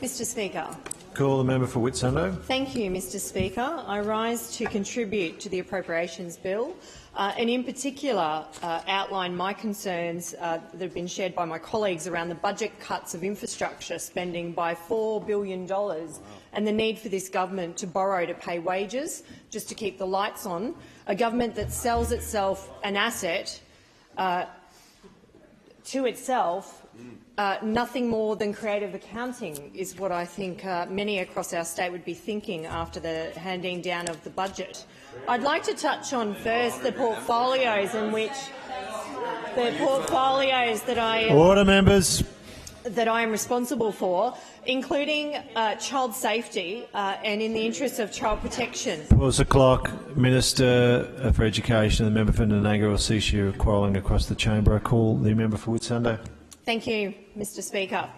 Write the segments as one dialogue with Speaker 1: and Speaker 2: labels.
Speaker 1: Mr Speaker.
Speaker 2: Call the member for Whitsunday.
Speaker 1: Thank you, Mr Speaker. I rise to contribute to the Appropriations Bill and in particular outline my concerns that have been shared by my colleagues around the budget cuts of infrastructure spending by $4 billion and the need for this government to borrow to pay wages just to keep the lights on, a government that sells itself an asset to itself. Nothing more than creative accounting is what I think many across our state would be thinking after the handing down of the budget. I'd like to touch on first the portfolios that I am responsible for, including child safety and in the interests of child protection.
Speaker 2: Pause the clock. Minister for Education, the member for Nananga will cease you quarrelling across the chamber. I call the member for Whitsunday.
Speaker 1: Thank you, Mr Speaker.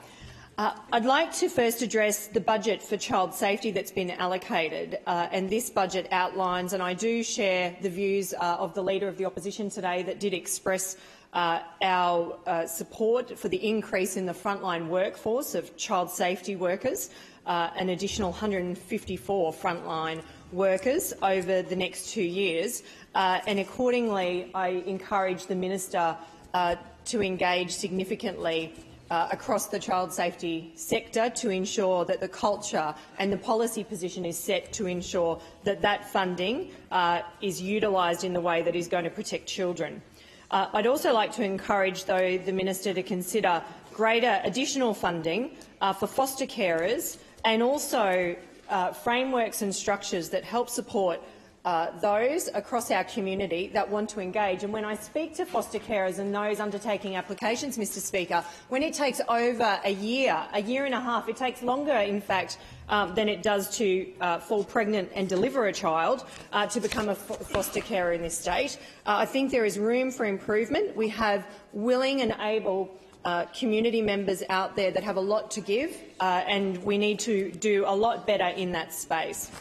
Speaker 1: I'd like to first address the budget for child safety that's been allocated, and this budget outlines, and I do share the views of the Leader of the Opposition today that did express our support for the increase in the frontline workforce of child safety workers, an additional 154 frontline workers over the next 2 years, and accordingly I encourage the Minister to engage significantly across the child safety sector to ensure that the culture and the policy position is set to ensure that that funding is utilised in the way that is going to protect children. I'd also like to encourage, though, the Minister to consider greater additional funding for foster carers and also frameworks and structures that help support those across our community that want to engage. And when I speak to foster carers and those undertaking applications, Mr Speaker, when it takes over a year and a half, it takes longer, in fact, than it does to fall pregnant and deliver a child to become a foster carer in this state. I think there is room for improvement. We have willing and able community members out there that have a lot to give, and we need to do a lot better in that space.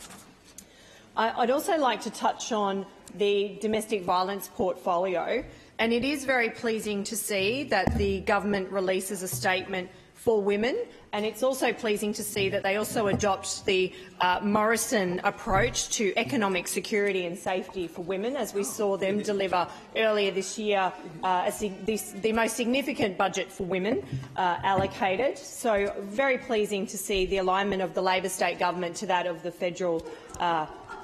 Speaker 1: I'd also like to touch on the domestic violence portfolio, and it is very pleasing to see that the government releases a statement for women, and it's also pleasing to see that they also adopt the Morrison approach to economic security and safety for women, as we saw them deliver earlier this year the most significant budget for women allocated. So very pleasing to see the alignment of the Labor state government to that of the federal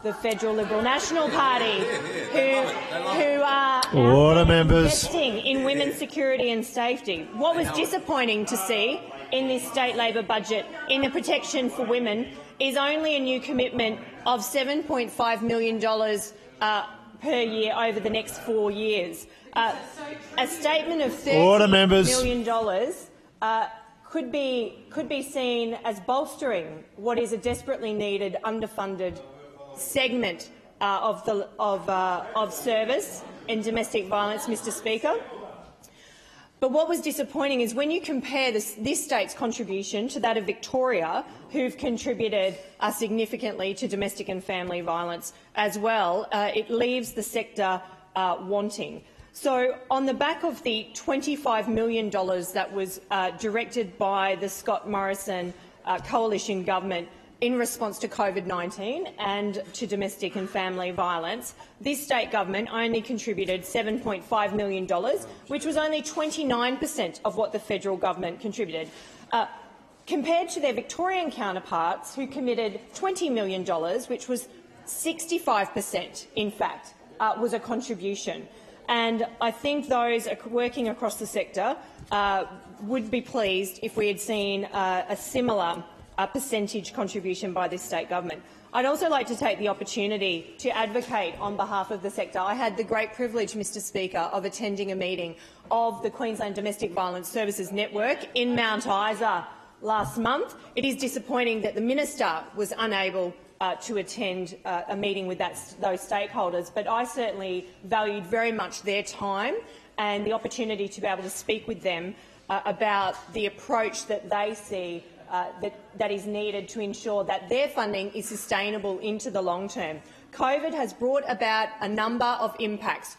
Speaker 1: Liberal National Party, who are investing in women's security and safety. What was disappointing to see in this state Labor budget in the protection for women is only a new commitment of $7.5 million per year over the next 4 years. A statement of $30 million could be seen as bolstering what is a desperately needed, underfunded segment of service in domestic violence, Mr Speaker. But what was disappointing is when you compare this state's contribution to that of Victoria, who've contributed significantly to domestic and family violence as well, it leaves the sector wanting. So on the back of the $25 million that was directed by the Scott Morrison coalition government in response to COVID-19 and to domestic and family violence, this state government only contributed $7.5 million, which was only 29% of what the federal government contributed, compared to their Victorian counterparts, who committed $20 million, which was 65%, in fact, was a contribution. And I think those working across the sector would be pleased if we had seen a similar percentage contribution by this state government. I'd also like to take the opportunity to advocate on behalf of the sector. I had the great privilege, Mr Speaker, of attending a meeting of the Queensland Domestic Violence Services Network in Mount Isa last month. It is disappointing that the minister was unable to attend a meeting with those stakeholders, but I certainly valued very much their time and the opportunity to be able to speak with them about the approach that they see that is needed to ensure that their funding is sustainable into the long term. COVID has brought about a number of impacts.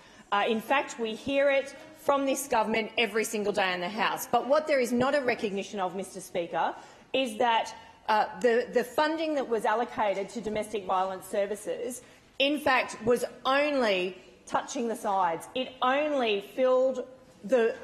Speaker 1: In fact, we hear it from this government every single day in the House. But what there is not a recognition of, Mr Speaker, is that the funding that was allocated to domestic violence services, in fact, was only touching the sides. It only filled the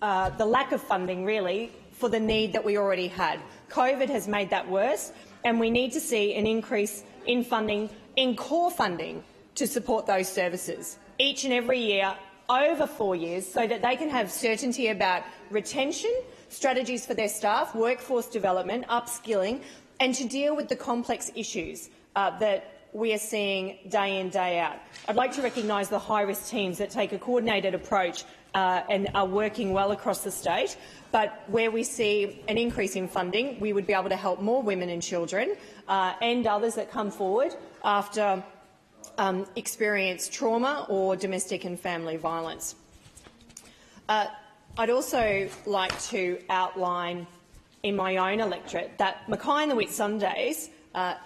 Speaker 1: lack of funding, really, for the need that we already had. COVID has made that worse, and we need to see an increase in funding, in core funding, to support those services each and every year over 4 years, so that they can have certainty about retention, strategies for their staff, workforce development, upskilling, and to deal with the complex issues that we are seeing day in, day out. I'd like to recognise the high-risk teams that take a coordinated approach and are working well across the state, but where we see an increase in funding, we would be able to help more women and children and others that come forward after experience trauma or domestic and family violence. I'd also like to outline in my own electorate that Mackay and the Whitsundays,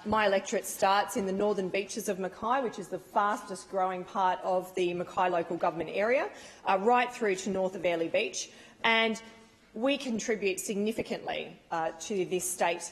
Speaker 1: my electorate starts in the northern beaches of Mackay, which is the fastest growing part of the Mackay local government area, right through to north of Airlie Beach. And we contribute significantly to this state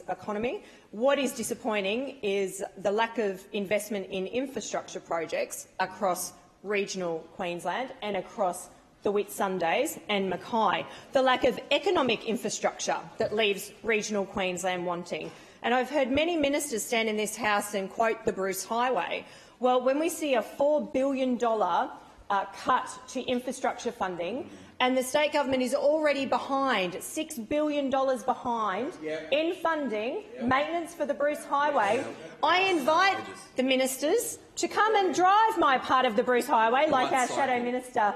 Speaker 1: economy. What is disappointing is the lack of investment in infrastructure projects across regional Queensland and across the Whitsundays and Mackay, the lack of economic infrastructure that leaves regional Queensland wanting. And I've heard many ministers stand in this House and quote the Bruce Highway. Well, when we see a $4 billion cut to infrastructure funding, and the state government is already behind, $6 billion behind in funding maintenance for the Bruce Highway, I invite the ministers to come and drive my part of the Bruce Highway, like our Shadow Minister,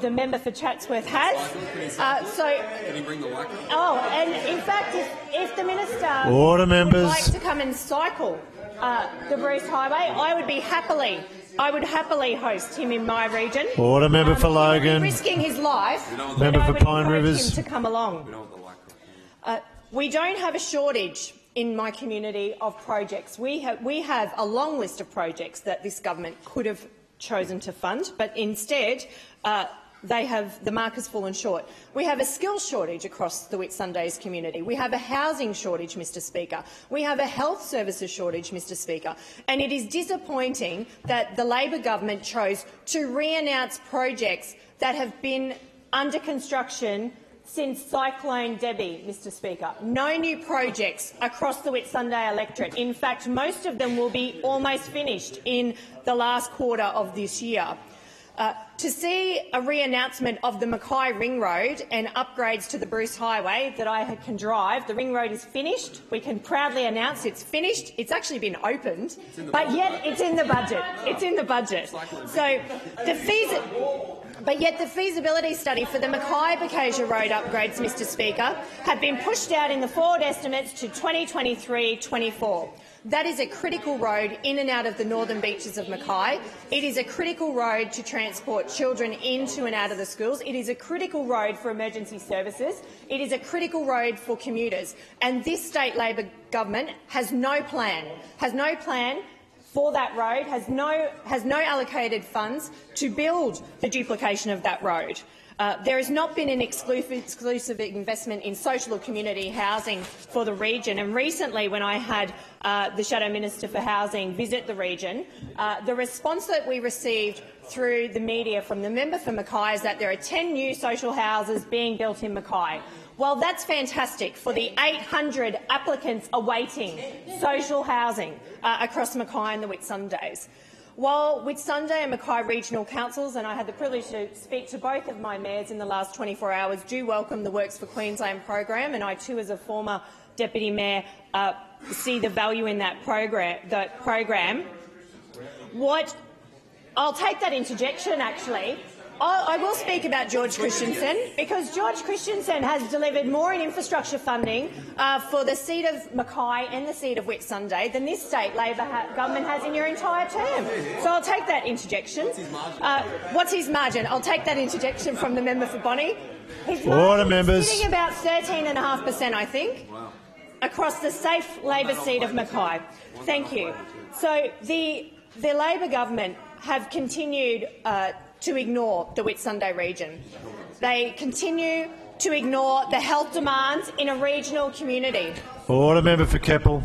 Speaker 1: the member for Chatsworth, has.
Speaker 3: Can you bring the whacker?
Speaker 1: Oh, and in fact, if the minister
Speaker 2: Order, members.
Speaker 1: would like to come and cycle the Bruce Highway, I would happily host him in my region.
Speaker 2: Order, member for Logan.
Speaker 1: Risking his life,
Speaker 2: Member
Speaker 1: but I
Speaker 2: for
Speaker 1: would
Speaker 2: Pine
Speaker 1: encourage
Speaker 2: Rivers.
Speaker 1: him to come along.
Speaker 3: We don't want the whacker.
Speaker 1: We don't have a shortage in my community of projects. We have a long list of projects that this government could have chosen to fund, but instead the mark has fallen short. We have a skills shortage across the Whitsundays community. We have a housing shortage, Mr Speaker. We have a health services shortage, Mr Speaker. And it is disappointing that the Labor government chose to re-announce projects that have been under construction since Cyclone Debbie, Mr Speaker. No new projects across the Whitsunday electorate. In fact, most of them will be almost finished in the last quarter of this year. To see a re-announcement of the Mackay Ring Road and upgrades to the Bruce Highway that I can drive, the Ring Road is finished. We can proudly announce it's finished. It's actually been opened, but yet it's in the budget. It's in the budget. So But yet the feasibility study for the Mackay-Bocasia Road upgrades, Mr Speaker, have been pushed out in the forward estimates to 2023-24. That is a critical road in and out of the northern beaches of Mackay. It is a critical road to transport children into and out of the schools. It is a critical road for emergency services. It is a critical road for commuters. And this state Labor government has no plan for that road, has no allocated funds to build the duplication of that road. There has not been an exclusive investment in social or community housing for the region. And recently, when I had the Shadow Minister for Housing visit the region, the response that we received through the media from the member for Mackay is that there are 10 new social houses being built in Mackay. Well, that's fantastic for the 800 applicants awaiting social housing across Mackay and the Whitsundays. While Whitsunday and Mackay regional councils, and I had the privilege to speak to both of my mayors in the last 24 hours, do welcome the Works for Queensland program, and I too, as a former deputy mayor, see the value in that program. I'll take that interjection, actually. I will speak about George Christensen, because George Christensen has delivered more in infrastructure funding for the seat of Mackay and the seat of Whitsunday than this state Labor government has in your entire term. So I'll take that interjection. What's his margin? I'll take that interjection from the member for Bonnie. His margin is sitting about 13.5%, I think, across the safe Labor seat of Mackay. Thank you. So the Labor government have continued to ignore the Whitsunday region. They continue to ignore the health demands in a regional community.
Speaker 2: Order, member for Keppel.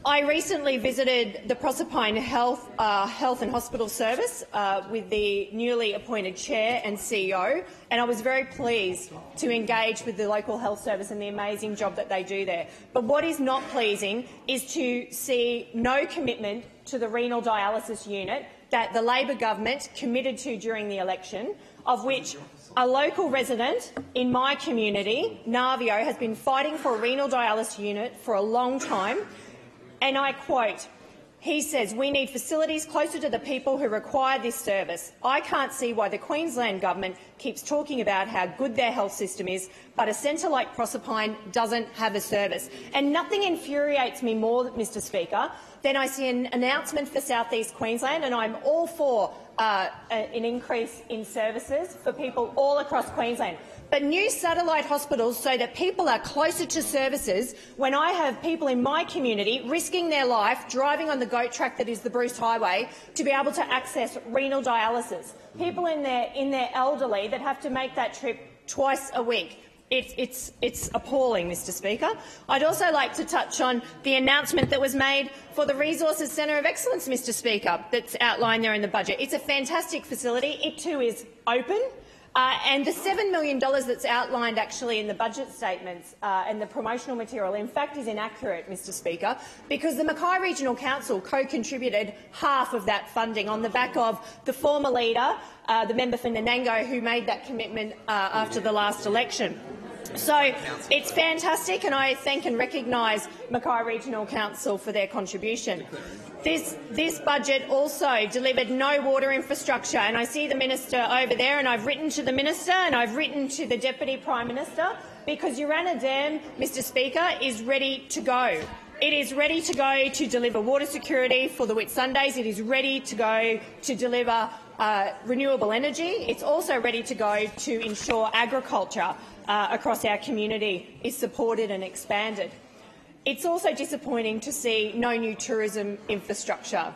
Speaker 1: I recently visited the Proserpine Health and Hospital Service with the newly appointed chair and CEO, and I was very pleased to engage with the local health service and the amazing job that they do there. But what is not pleasing is to see no commitment to the renal dialysis unit that the Labor government committed to during the election, of which a local resident in my community, Navio, has been fighting for a renal dialysis unit for a long time. And I quote, he says, "We need facilities closer to the people who require this service. I can't see why the Queensland government keeps talking about how good their health system is, but a centre like Proserpine doesn't have a service." And nothing infuriates me more, Mr Speaker, than I see an announcement for South East Queensland, and I'm all for an increase in services for people all across Queensland. But new satellite hospitals so that people are closer to services when I have people in my community risking their life driving on the goat track that is the Bruce Highway to be able to access renal dialysis. People in their elderly that have to make that trip twice a week. It's appalling, Mr Speaker. I'd also like to touch on the announcement that was made for the Resources Centre of Excellence, Mr Speaker, that's outlined there in the budget. It's a fantastic facility. It too is open. And the $7 million that's outlined actually in the budget statements and the promotional material, in fact, is inaccurate, Mr Speaker, because the Mackay Regional Council co-contributed half of that funding on the back of the former leader, the member for Nanango, who made that commitment after the last election. So it's fantastic, and I thank and recognise Mackay Regional Council for their contribution. This budget also delivered no water infrastructure, and I see the minister over there, and I've written to the minister and I've written to the Deputy Prime Minister, because Urana Dam, Mr Speaker, is ready to go. It is ready to go to deliver water security for the Whitsundays. It is ready to go to deliver renewable energy. It's also ready to go to ensure agriculture across our community is supported and expanded. It's also disappointing to see no new tourism infrastructure,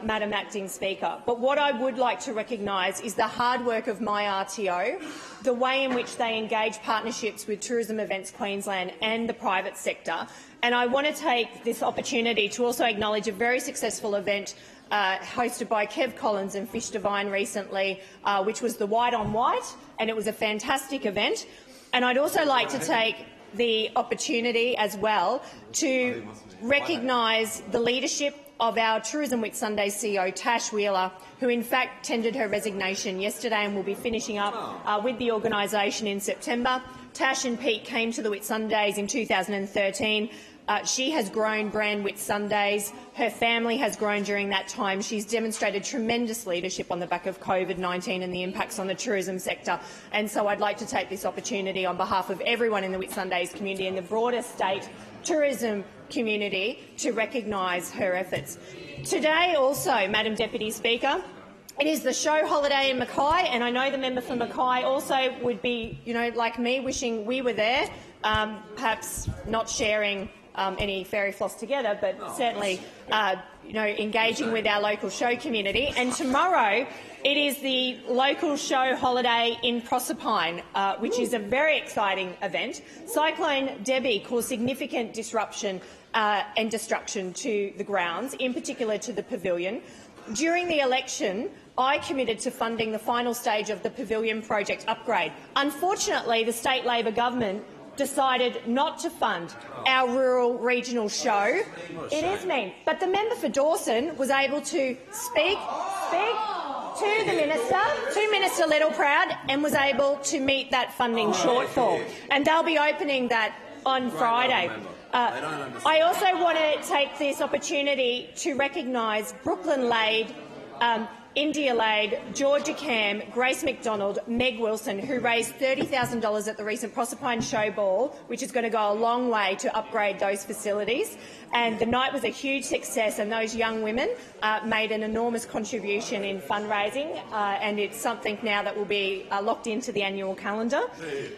Speaker 1: Madam Acting Speaker. But what I would like to recognise is the hard work of my RTO, the way in which they engage partnerships with Tourism Events Queensland and the private sector. And I want to take this opportunity to also acknowledge a very successful event hosted by Kev Collins and Fish Divine recently, which was the White on White, and it was a fantastic event. And I'd also like to take the opportunity as well to recognise the leadership of our Tourism Whitsunday CEO, Tash Wheeler, who in fact tendered her resignation yesterday and will be finishing up with the organisation in September. Tash and Pete came to the Whitsundays in 2013. She has grown brand Whitsundays. Her family has grown during that time. She's demonstrated tremendous leadership on the back of COVID-19 and the impacts on the tourism sector. And so I'd like to take this opportunity on behalf of everyone in the Whitsundays community and the broader state tourism community to recognise her efforts. Today also, Madam Deputy Speaker, it is the show holiday in Mackay, and I know the member for Mackay also would be, like me, wishing we were there, perhaps not sharing any fairy floss together, but certainly engaging with our local show community. And tomorrow it is the local show holiday in Proserpine, which is a very exciting event. Cyclone Debbie caused significant disruption and destruction to the grounds, in particular to the pavilion. During the election, I committed to funding the final stage of the pavilion project upgrade. Unfortunately, the state Labor government decided not to fund our rural regional show. It is mean. But the member for Dawson was able to speak to the minister, to Minister Littleproud, and was able to meet that funding shortfall. And they'll be opening that on Friday. I also want to take this opportunity to recognise Brooklyn Lade, India Lade, Georgia Cam, Grace McDonald, Meg Wilson, who raised $30,000 at the recent Proserpine Show Ball, which is going to go a long way to upgrade those facilities. And the night was a huge success, and those young women made an enormous contribution in fundraising, and it's something now that will be locked into the annual calendar.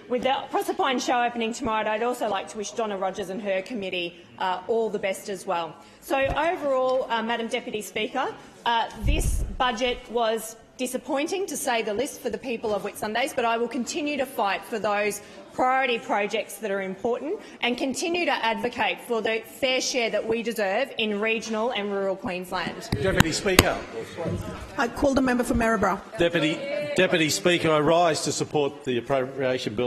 Speaker 1: With the Proserpine Show opening tomorrow, I'd also like to wish Donna Rogers and her committee all the best as well. So overall, Madam Deputy Speaker, this budget was disappointing, to say the least, for the people of Whitsundays, but I will continue to fight for those priority projects that are important and continue to advocate for the fair share that we deserve in regional and rural Queensland.
Speaker 4: Deputy Speaker.
Speaker 5: I call the member for Maryborough.
Speaker 4: Deputy Speaker, I rise to support the Appropriation Bill